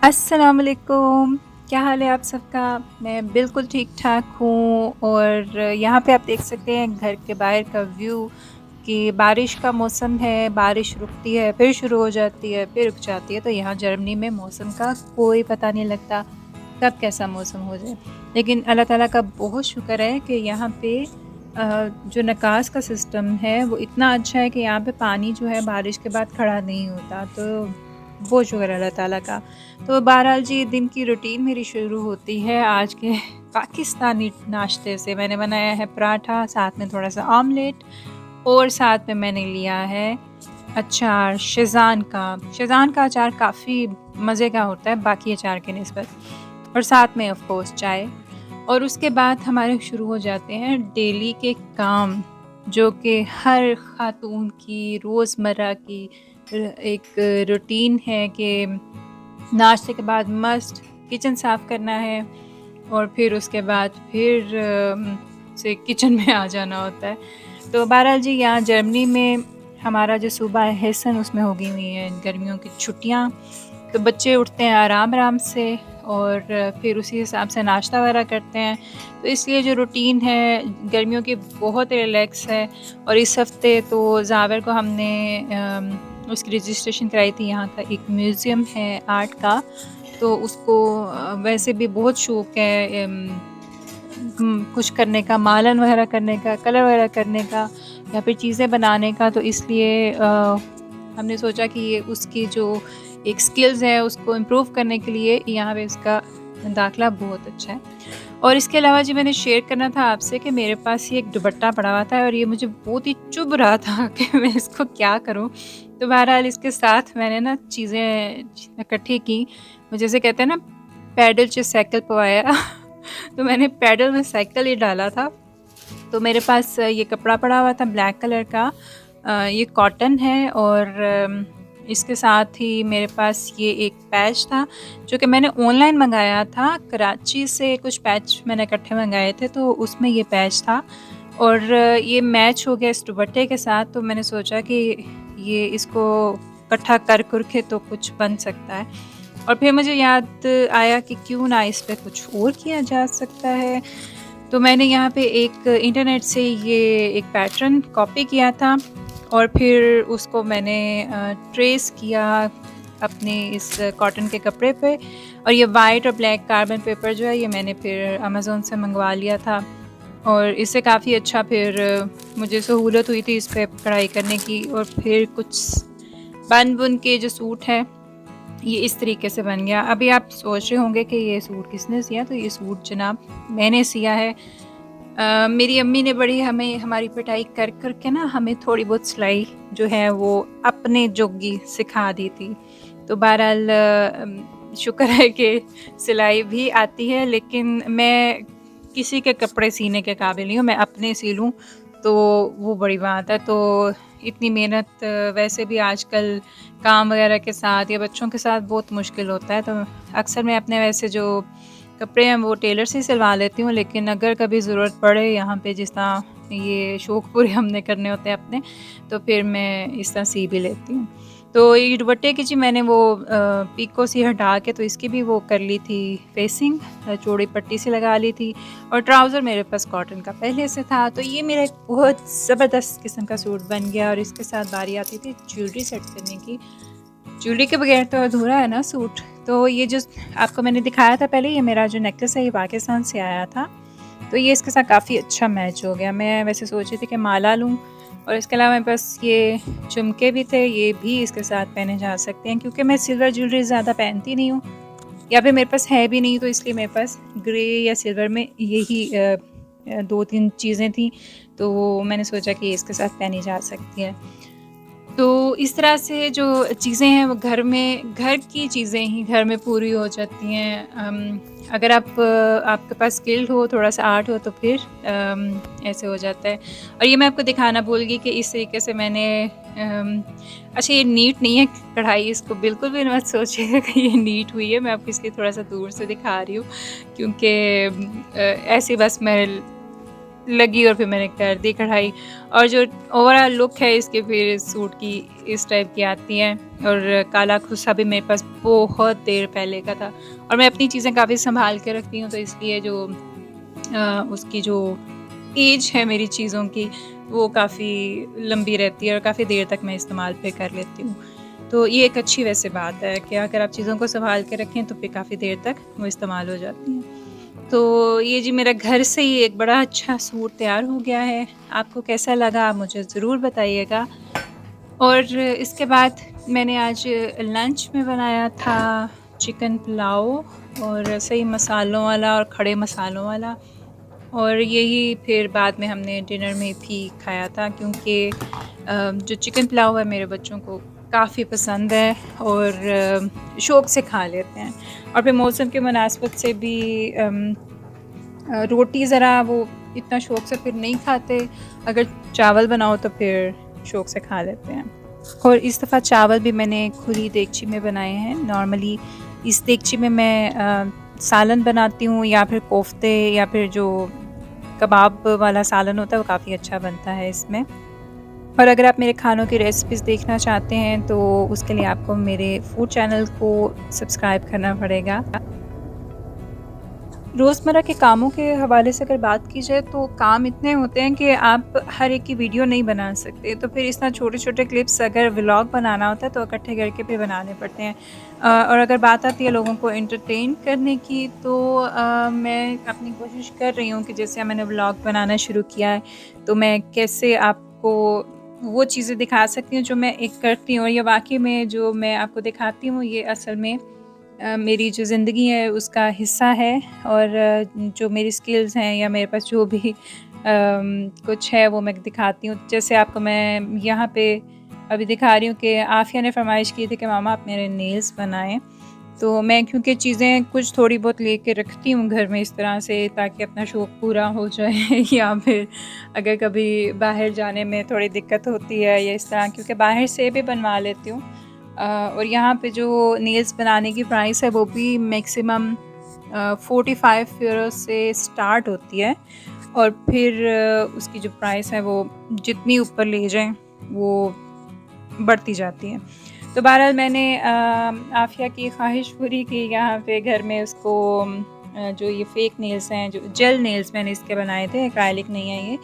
अस्सलाम वालेकुम। क्या हाल है आप सबका? मैं बिल्कुल ठीक-ठाक हूँ और यहाँ पे आप देख सकते हैं घर के बाहर का व्यू कि बारिश का मौसम है, बारिश रुकती है, फिर शुरू हो जाती है, फिर रुक जाती है। तो यहाँ जर्मनी में मौसम का कोई पता नहीं लगता, कब कैसा मौसम हो जाए। लेकिन अल्लाह ताला का बहुत शुक्र है कि यहाँ पे जो निकास का सिस्टम है वो इतना अच्छा है कि यहाँ पे पानी जो है बारिश के बाद खड़ा नहीं होता। तो बहुत शुक्र है अल्लाह ताला का। तो बहरहाल जी दिन की रूटीन मेरी शुरू होती है आज के पाकिस्तानी नाश्ते से। मैंने बनाया है पराठा, साथ में थोड़ा-सा ऑमलेट और साथ में मैंने लिया है अचार शेज़ान का। शेज़ान का अचार काफ़ी मज़े का होता है बाकी अचार के निस्बत, और साथ में ऑफ़ कोर्स चाय। और उसके बाद हमारे शुरू हो जाते हैं डेली के काम, जो कि हर ख़ातून की रोज़मर्रा की एक रूटीन है कि नाश्ते के बाद मस्ट किचन साफ़ करना है और फिर उसके बाद फिर से किचन में आ जाना होता है। तो बहरहाल जी यहाँ जर्मनी में हमारा जो सूबा है हेसन, उसमें हो गई हुई हैं गर्मियों की छुट्टियाँ। तो बच्चे उठते हैं आराम-आराम से और फिर उसी हिसाब से नाश्ता वगैरह करते हैं। तो इसलिए जो रूटीन है गर्मियों की बहुत रिलैक्स है। और इस हफ़्ते तो ज़ावर को हमने उसकी रजिस्ट्रेशन कराई थी। यहाँ का एक म्यूज़ियम है आर्ट का, तो उसको वैसे भी बहुत शौक़ है कुछ करने का, मालन वगैरह करने का, कलर वगैरह करने का या फिर चीज़ें बनाने का। तो इसलिए हमने सोचा कि ये उसकी जो एक स्किल्स है उसको इम्प्रूव करने के लिए यहाँ पे उसका दाखिला बहुत अच्छा है। और इसके अलावा जी मैंने शेयर करना था आपसे कि मेरे पास ये एक दुपट्टा पड़ा हुआ था और ये मुझे बहुत ही चुभ रहा था कि मैं इसको क्या करूँ। तो बहरहाल इसके साथ मैंने ना चीज़ें इकट्ठी की। वो जैसे कहते हैं ना, पैडल से साइकिल पवाया तो मैंने पैडल में साइकिल ही डाला था। तो मेरे पास ये कपड़ा पड़ा हुआ था ब्लैक कलर का, ये कॉटन है। और इसके साथ ही मेरे पास ये एक पैच था जो कि मैंने ऑनलाइन मंगाया था। कराची से कुछ पैच मैंने इकट्ठे मंगाए थे, तो उसमें ये पैच था और ये मैच हो गया इस दुपट्टे के साथ। तो मैंने सोचा कि ये इसको इकट्ठा कर के तो कुछ बन सकता है। और फिर मुझे याद आया कि क्यों ना इस पे कुछ और किया जा सकता है। तो मैंने यहाँ पे एक इंटरनेट से ये एक पैटर्न कॉपी किया था और फिर उसको मैंने ट्रेस किया अपने इस कॉटन के कपड़े पे। और ये वाइट और ब्लैक कार्बन पेपर जो है ये मैंने फिर अमेज़न से मंगवा लिया था और इससे काफ़ी अच्छा फिर मुझे सहूलत हुई थी इस पे कढ़ाई करने की। और फिर कुछ बन के जो सूट है ये इस तरीके से बन गया। अभी आप सोच रहे होंगे कि ये सूट किसने सिया? तो ये सूट जनाब मैंने सिया है। मेरी अम्मी ने बड़ी हमें हमारी पिटाई कर के ना हमें थोड़ी बहुत सिलाई जो है वो अपने जोगी सिखा दी थी। तो बहरहाल शुक्र है कि सिलाई भी आती है, लेकिन मैं किसी के कपड़े सीने के काबिल नहीं हूँ। मैं अपने सी लूँ तो वो बड़ी बात है। तो इतनी मेहनत वैसे भी आजकल काम वगैरह के साथ या बच्चों के साथ बहुत मुश्किल होता है। तो अक्सर मैं अपने वैसे जो कपड़े हैं वो टेलर से सिलवा लेती हूँ, लेकिन अगर कभी ज़रूरत पड़े यहाँ पे जिस तरह ये शौक़ पूरे हमने करने होते हैं अपने, तो फिर मैं इस तरह सी भी लेती हूँ। तो ये दुपट्टे की जी मैंने वो पीको सी हटा के तो इसकी भी वो कर ली थी फेसिंग, चौड़ी पट्टी से लगा ली थी। और ट्राउज़र मेरे पास कॉटन का पहले से था। तो ये मेरा एक बहुत ज़बरदस्त किस्म का सूट बन गया। और इसके साथ बारी आती थी ज्वेलरी सेट करने की। ज्वेलरी के बगैर तो अधूरा है ना सूट। तो ये जो आपको मैंने दिखाया था पहले, ये मेरा जो नेकलेस है ये पाकिस्तान से आया था, तो ये इसके साथ काफ़ी अच्छा मैच हो गया। मैं वैसे सोच रही थी कि माला लूँ और इसके अलावा मेरे पास ये झुमके भी थे, ये भी इसके साथ पहने जा सकते हैं क्योंकि मैं सिल्वर ज्वेलरी ज़्यादा पहनती नहीं हूँ या फिर मेरे पास है भी नहीं, तो इसलिए मेरे पास ग्रे या सिल्वर में यही 2-3 चीज़ें थी, तो मैंने सोचा कि इसके साथ पहनी जा सकती है। तो इस तरह से जो चीज़ें हैं वो घर की चीज़ें ही घर में पूरी हो जाती हैं। अगर आपके पास स्किल हो, थोड़ा-सा आर्ट हो तो फिर ऐसे हो जाता है। और ये मैं आपको दिखाना भूल गई कि इस तरीके से मैंने अच्छा ये नीट नहीं है कढ़ाई, इसको बिल्कुल भी मत सोचिएगा कि ये नीट हुई है। मैं आपको इसलिए थोड़ा-सा दूर से दिखा रही हूँ क्योंकि ऐसे बस मैं लगी और फिर मैंने कर दी कढ़ाई। और जो ओवरऑल लुक है इसके, फिर सूट की इस टाइप की आती है। और काला खुस्सा भी मेरे पास बहुत देर पहले का था, और मैं अपनी चीज़ें काफ़ी सँभाल के रखती हूँ, तो इसलिए जो उसकी जो एज है मेरी चीज़ों की, वो काफ़ी लंबी रहती है और काफ़ी देर तक मैं इस्तेमाल पे कर लेती हूँ। तो ये एक अच्छी वैसे बात है कि अगर आप चीज़ों को सँभाल के रखें तो फिर काफ़ी देर तक वो इस्तेमाल हो जाती हैं। तो ये जी मेरा घर से ही एक बड़ा अच्छा सूट तैयार हो गया है। आपको कैसा लगा आप मुझे ज़रूर बताइएगा। और इसके बाद मैंने आज लंच में बनाया था चिकन पुलाव, और सही मसालों वाला और खड़े मसालों वाला। और यही फिर बाद में हमने डिनर में भी खाया था, क्योंकि जो चिकन पुलाव है मेरे बच्चों को काफ़ी पसंद है और शौक़ से खा लेते हैं। और फिर मौसम के मुनासबत से भी रोटी ज़रा वो इतना शौक़ से फिर नहीं खाते, अगर चावल बनाओ तो फिर शौक़ से खा लेते हैं। और इस दफ़ा चावल भी मैंने खुली देगची में बनाए हैं। नॉर्मली इस देगची में मैं सालन बनाती हूँ, या फिर कोफ्ते, या फिर जो कबाब वाला सालन होता है वो काफ़ी अच्छा बनता है इसमें। और अगर आप मेरे खानों की रेसिपीज़ देखना चाहते हैं तो उसके लिए आपको मेरे फूड चैनल को सब्सक्राइब करना पड़ेगा। रोज़मर्रा के कामों के हवाले से अगर बात की जाए तो काम इतने होते हैं कि आप हर एक की वीडियो नहीं बना सकते, तो फिर इस तरह छोटे-छोटे क्लिप्स अगर व्लॉग बनाना होता है तो इकट्ठे करके फिर बनाने पड़ते हैं। और अगर बात आती है लोगों को एंटरटेन करने की, तो मैं अपनी कोशिश कर रही हूँ कि जैसे मैंने व्लॉग बनाना शुरू किया है, तो मैं कैसे आपको वो चीज़ें दिखा सकती हूँ जो मैं एक करती हूँ। और ये वाक़ई में जो मैं आपको दिखाती हूँ ये असल में मेरी जो ज़िंदगी है उसका हिस्सा है। और जो मेरी स्किल्स हैं या मेरे पास जो भी कुछ है वो मैं दिखाती हूँ। जैसे आपको मैं यहाँ पे अभी दिखा रही हूँ कि आफ़िया ने फ़रमाइश की थी कि मामा आप मेरे नेल्स बनाएँ। तो मैं क्योंकि चीज़ें कुछ थोड़ी बहुत लेके रखती हूँ घर में इस तरह से, ताकि अपना शौक़ पूरा हो जाए या फिर अगर कभी बाहर जाने में थोड़ी दिक्कत होती है या इस तरह, क्योंकि बाहर से भी बनवा लेती हूँ। और यहाँ पे जो नेल्स बनाने की प्राइस है वो भी मैक्सिमम 45 यूरो से स्टार्ट होती है, और फिर उसकी जो प्राइस है वो जितनी ऊपर ले जाएँ वो बढ़ती जाती है। तो बहरहाल मैंने आफ़िया की ख़्वाहिश पूरी की, यहाँ पे घर में उसको जो ये फ़ेक नेल्स हैं, जो जेल नेल्स मैंने इसके बनाए थे, एक्राइलिक नहीं है ये,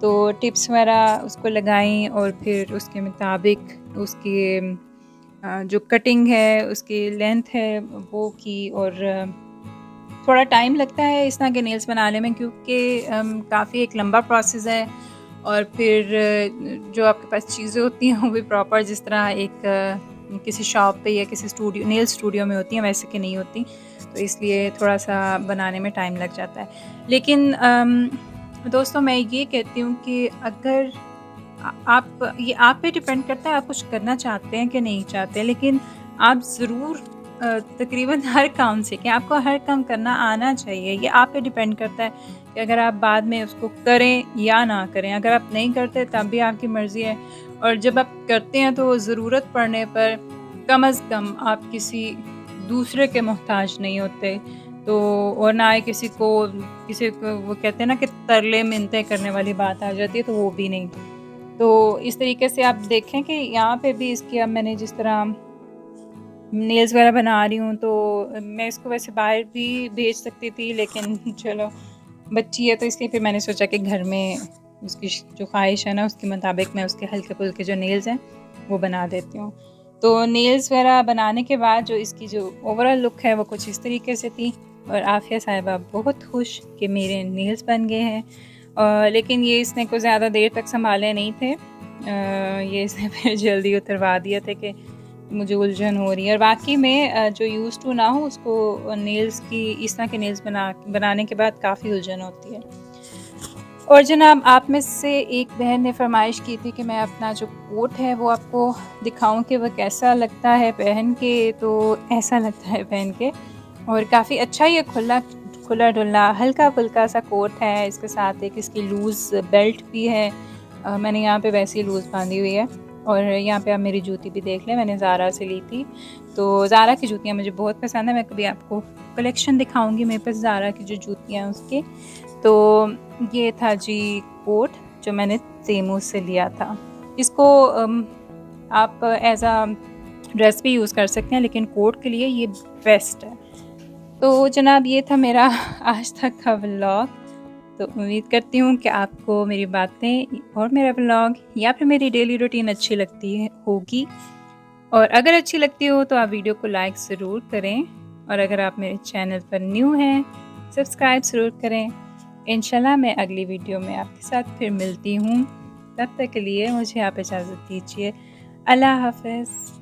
तो टिप्स वगैरह उसको लगाई और फिर उसके मुताबिक उसकी जो कटिंग है, उसकी लेंथ है वो की। और थोड़ा टाइम लगता है इस तरह के नेल्स बनाने में, क्योंकि काफ़ी एक लंबा प्रोसेस है। और फिर जो आपके पास चीज़ें होती हैं वो भी प्रॉपर जिस तरह एक किसी शॉप पे या किसी नेल स्टूडियो में होती हैं वैसे कि नहीं होती, तो इसलिए थोड़ा-सा बनाने में टाइम लग जाता है। लेकिन दोस्तों मैं ये कहती हूँ कि अगर आप ये आप पे डिपेंड करता है आप कुछ करना चाहते हैं कि नहीं चाहते, लेकिन आप ज़रूर तकरीबन हर काम सीखें। आपको हर काम करना आना चाहिए, ये आप पे डिपेंड करता है कि अगर आप बाद में उसको करें या ना करें। अगर आप नहीं करते तब भी आपकी मर्ज़ी है, और जब आप करते हैं तो ज़रूरत पड़ने पर कम अज़ कम आप किसी दूसरे के मोहताज नहीं होते। तो और ना ही किसी को वो कहते हैं ना कि तरले मिन्नतें करने वाली बात आ जाती है, तो वो भी नहीं। तो इस तरीके से आप देखें कि यहाँ पे भी इसकी अब मैंने जिस तरह नेल्स वगैरह बना रही हूँ, तो मैं इसको वैसे बाहर भी भेज सकती थी, लेकिन चलो बच्ची है तो इसलिए फिर मैंने सोचा कि घर में उसकी जो ख्वाहिश है ना उसके मुताबिक मैं उसके हल्के-फुल्के जो नेल्स हैं वो बना देती हूँ। तो नेल्स वगैरह बनाने के बाद जो इसकी जो ओवरऑल लुक है वो कुछ इस तरीके से थी, और आफ़िया साहिबा बहुत खुश कि मेरे नेल्स बन गए हैं। लेकिन ये इसने कुछ ज़्यादा देर तक सँभाले नहीं थे। ये इसने फिर जल्दी उतरवा दिए थे कि मुझे उलझन हो रही है। और वाक़ई में जो यूज़ टू ना हो उसको नेल्स की इस तरह के नेल्स बनाने के बाद काफ़ी उलझन होती है। और जनाब आप में से एक बहन ने फ़रमाइश की थी कि मैं अपना जो कोट है वो आपको दिखाऊं कि वह कैसा लगता है पहन के, तो ऐसा लगता है पहन के, और काफ़ी अच्छा ये खुला-डुला हल्का-फुल्का सा कोट है। इसके साथ एक इसकी लूज़ बेल्ट भी है। मैंने यहाँ पे वैसे ही लूज़ बांधी हुई है। और यहाँ पे आप मेरी जूती भी देख लें, मैंने ज़ारा से ली थी। तो ज़ारा की जूतियाँ मुझे बहुत पसंद है, मैं कभी आपको कलेक्शन दिखाऊंगी मेरे पास ज़ारा की जो जूतियाँ हैं उसकी। तो ये था जी कोट जो मैंने तेमू से लिया था। इसको आप एज़ अ ड्रेस भी यूज़ कर सकते हैं, लेकिन कोट के लिए ये बेस्ट है। तो जनाब ये था मेरा आज तक का व्लॉग। तो उम्मीद करती हूँ कि आपको मेरी बातें और मेरा व्लॉग या फिर मेरी डेली रूटीन अच्छी लगती है होगी, और अगर अच्छी लगती हो तो आप वीडियो को लाइक ज़रूर करें, और अगर आप मेरे चैनल पर न्यू हैं सब्सक्राइब ज़रूर करें। इंशाल्लाह मैं अगली वीडियो में आपके साथ फिर मिलती हूँ। तब तक के लिए मुझे आप इजाज़त दीजिए। अल्लाह हाफ़िज़।